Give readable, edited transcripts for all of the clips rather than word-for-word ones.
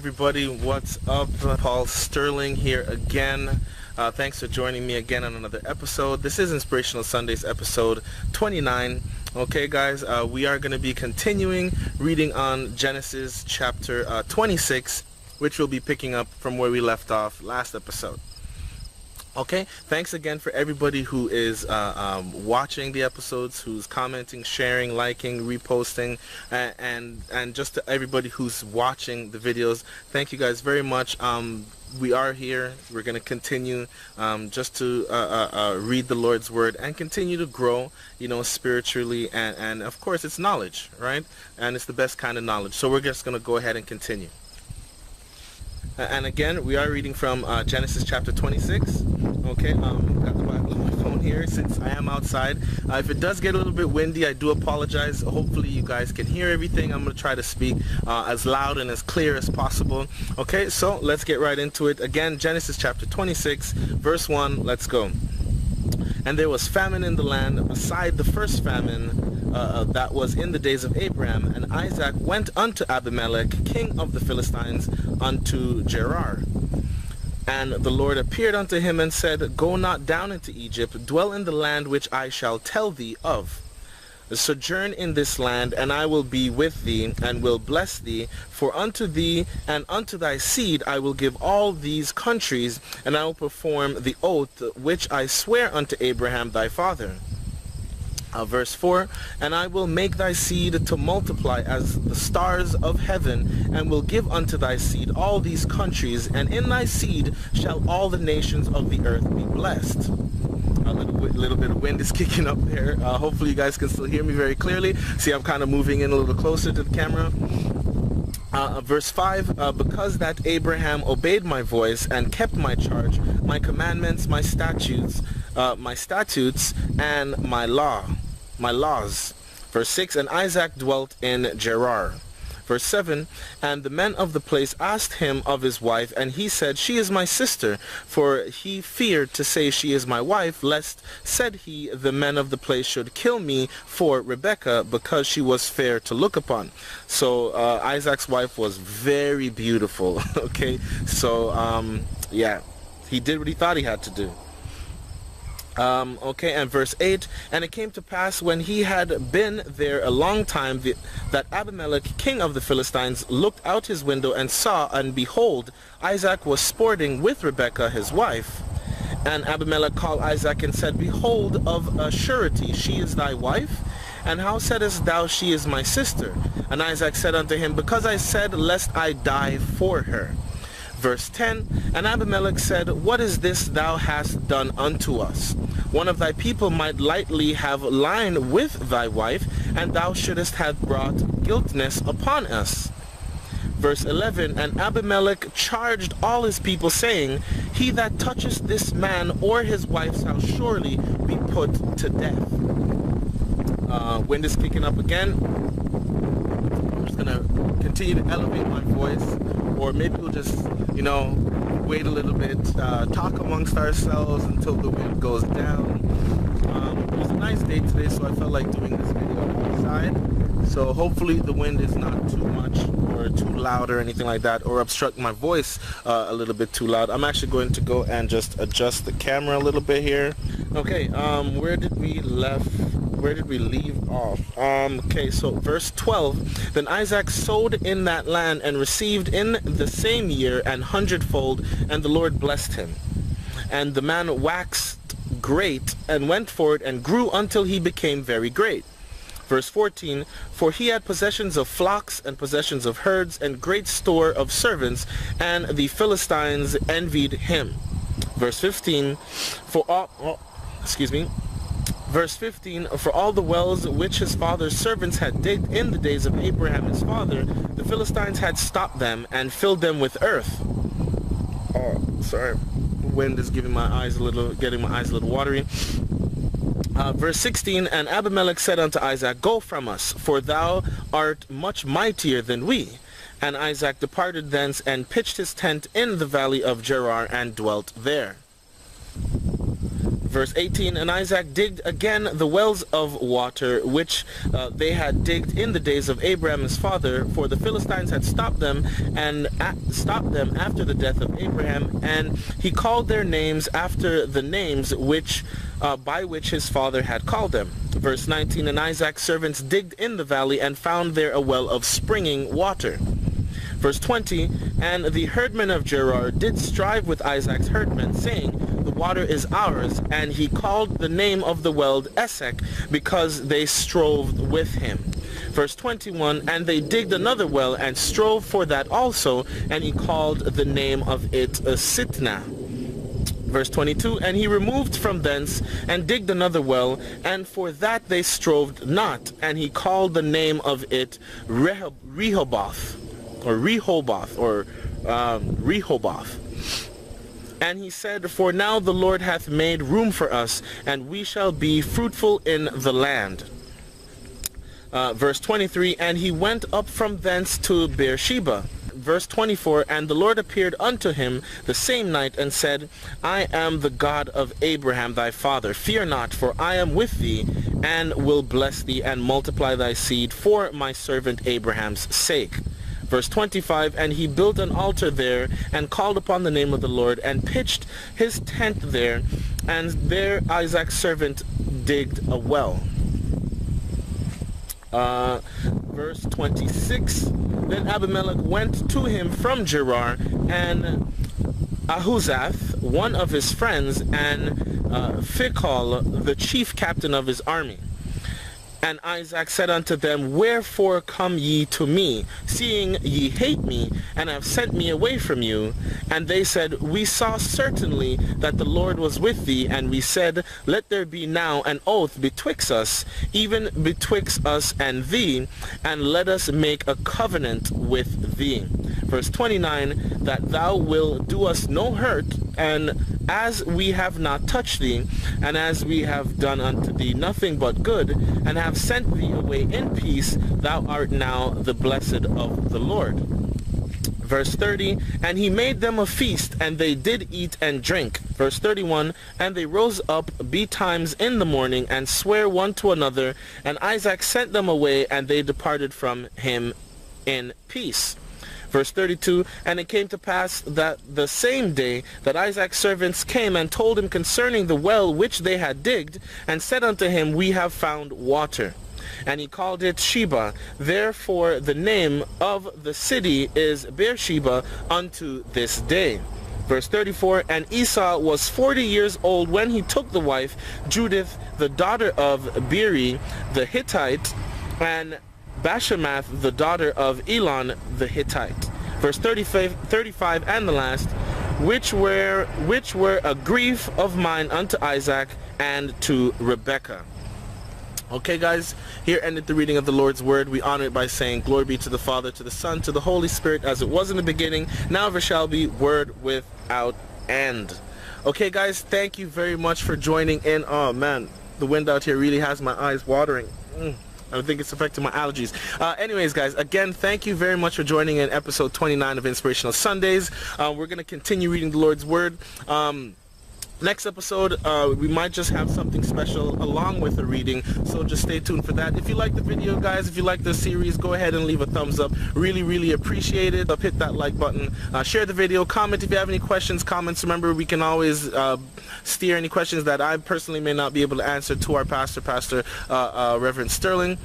everybody, what's up? Paul Sterling here again. Thanks for joining me again on another episode. This is Inspirational Sundays episode 29. Okay guys, we are going to be continuing reading on Genesis chapter 26, which we'll be picking up from where we left off last episode. Okay, thanks again for everybody who is watching the episodes, who's commenting, sharing, liking, reposting, and just to everybody who's watching the videos. Thank you guys very much. We are here. We're going to continue just to read the Lord's Word and continue to grow, spiritually. And of course, it's knowledge, right? And it's the best kind of knowledge. So we're just going to go ahead and continue. And again, we are reading from Genesis chapter 26. Okay, got the Bible on my phone here since I am outside. If it does get a little bit windy, I do apologize. Hopefully you guys can hear everything. I'm going to try to speak as loud and as clear as possible. Okay, so let's get right into it. Again, Genesis chapter 26, verse 1. Let's go. And there was famine in the land beside the first famine that was in the days of Abraham. And Isaac went unto Abimelech, king of the Philistines, unto Gerar. And the Lord appeared unto him and said, Go not down into Egypt, dwell in the land which I shall tell thee of. Sojourn in this land, and I will be with thee, and will bless thee. For unto thee and unto thy seed I will give all these countries, and I will perform the oath which I swear unto Abraham thy father. Verse 4, And I will make thy seed to multiply as the stars of heaven, and will give unto thy seed all these countries, and in thy seed shall all the nations of the earth be blessed. A little bit of wind is kicking up there. Hopefully you guys can still hear me very clearly. See, I'm kind of moving in a little closer to the camera. Verse 5, Because that Abraham obeyed my voice and kept my charge, my commandments, my statutes, and my laws. Verse 6, And Isaac dwelt in Gerar. Verse 7, And the men of the place asked him of his wife, and he said, She is my sister. For he feared to say, She is my wife, lest, said he, the men of the place should kill me for Rebekah, because she was fair to look upon. So Isaac's wife was very beautiful. Okay, so yeah, he did what he thought he had to do. Okay, and verse 8, And it came to pass when he had been there a long time that Abimelech, king of the Philistines, looked out his window and saw, and behold, Isaac was sporting with Rebekah his wife. And Abimelech called Isaac and said, Behold, of a surety she is thy wife? And how saidest thou, She is my sister? And Isaac said unto him, Because I said, Lest I die for her. Verse 10, And Abimelech said, What is this thou hast done unto us? One of thy people might lightly have lain with thy wife, and thou shouldest have brought guiltness upon us. Verse 11, And Abimelech charged all his people, saying, He that toucheth this man or his wife shall surely be put to death. Wind is kicking up again. I'm just going to continue to elevate my voice, or maybe we'll just, wait a little bit, talk amongst ourselves until the wind goes down. It was a nice day today, so I felt like doing this video outside. So hopefully the wind is not too much or too loud or anything like that, or obstruct my voice a little bit too loud. I'm actually going to go and just adjust the camera a little bit here. Okay, where did we leave off? Okay, so verse 12, Then Isaac sowed in that land and received in the same year an hundredfold, and the Lord blessed him. And the man waxed great, and went forward and grew until he became very great. Verse 14, For he had possessions of flocks and possessions of herds and great store of servants, and the Philistines envied him. Verse 15, Verse 15, For all the wells which his father's servants had digged in the days of Abraham his father, the Philistines had stopped them and filled them with earth. Oh, sorry. Wind is getting my eyes a little watery. Verse 16, And Abimelech said unto Isaac, Go from us, for thou art much mightier than we. And Isaac departed thence and pitched his tent in the valley of Gerar and dwelt there. Verse 18, and Isaac digged again the wells of water which they had digged in the days of Abraham his father, for the Philistines had stopped them after the death of Abraham, and he called their names after the names which by which his father had called them. Verse 19, and Isaac's servants digged in the valley and found there a well of springing water. Verse 20, and the herdmen of Gerar did strive with Isaac's herdmen, saying, the water is ours. And he called the name of the well Esek, because they strove with him. Verse 21, and they digged another well and strove for that also, and he called the name of it Sitnah. Verse 22, and he removed from thence and digged another well, and for that they strove not, and he called the name of it Rehoboth. And he said, for now the Lord hath made room for us, and we shall be fruitful in the land. Verse 23, and he went up from thence to Beersheba. Verse 24, and the Lord appeared unto him the same night, and said, I am the God of Abraham thy father. Fear not, for I am with thee, and will bless thee, and multiply thy seed for my servant Abraham's sake. Verse 25, and he built an altar there, and called upon the name of the Lord, and pitched his tent there, and there Isaac's servant digged a well. Verse 26, then Abimelech went to him from Gerar, and Ahuzath, one of his friends, and Phicol, the chief captain of his army. And Isaac said unto them, wherefore come ye to me, seeing ye hate me, and have sent me away from you? And they said, we saw certainly that the Lord was with thee, and we said, let there be now an oath betwixt us, even betwixt us and thee, and let us make a covenant with thee. Verse 29, that thou wilt do us no hurt, and as we have not touched thee, and as we have done unto thee nothing but good, and have sent thee away in peace, thou art now the blessed of the Lord. Verse 30, and he made them a feast, and they did eat and drink. Verse 31, and they rose up betimes in the morning, and sware one to another, and Isaac sent them away, and they departed from him in peace. Verse 32, and it came to pass that the same day that Isaac's servants came and told him concerning the well which they had digged, and said unto him, we have found water. And he called it Sheba. Therefore the name of the city is Beersheba unto this day. Verse 34, and Esau was 40 years old when he took the wife, Judith, the daughter of Beeri the Hittite, and Bashemath, the daughter of Elon the Hittite. Verse 35, and the last, which were a grief of mine unto Isaac and to Rebekah. Okay, guys, here ended the reading of the Lord's Word. We honor it by saying, glory be to the Father, to the Son, to the Holy Spirit, as it was in the beginning, now ever shall be, word without end. Okay, guys, thank you very much for joining in. Oh, man, the wind out here really has my eyes watering. I think it's affecting my allergies. Anyways, guys, again, thank you very much for joining in episode 29 of Inspirational Sundays. We're going to continue reading the Lord's Word. Next episode, we might just have something special along with the reading, so just stay tuned for that. If you like the video, guys, if you like the series, go ahead and leave a thumbs up. Really appreciate it. Hit that like button, share the video, comment if you have any questions, comments. Remember, we can always steer any questions that I personally may not be able to answer to our pastor, Reverend Sterling.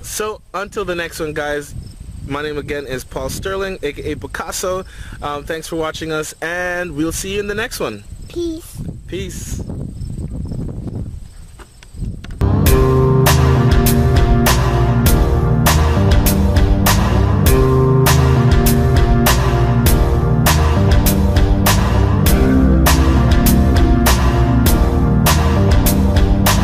So until the next one, guys, my name again is Paul Sterling, aka Picasso. Thanks for watching us, and we'll see you in the next one. Peace. Peace.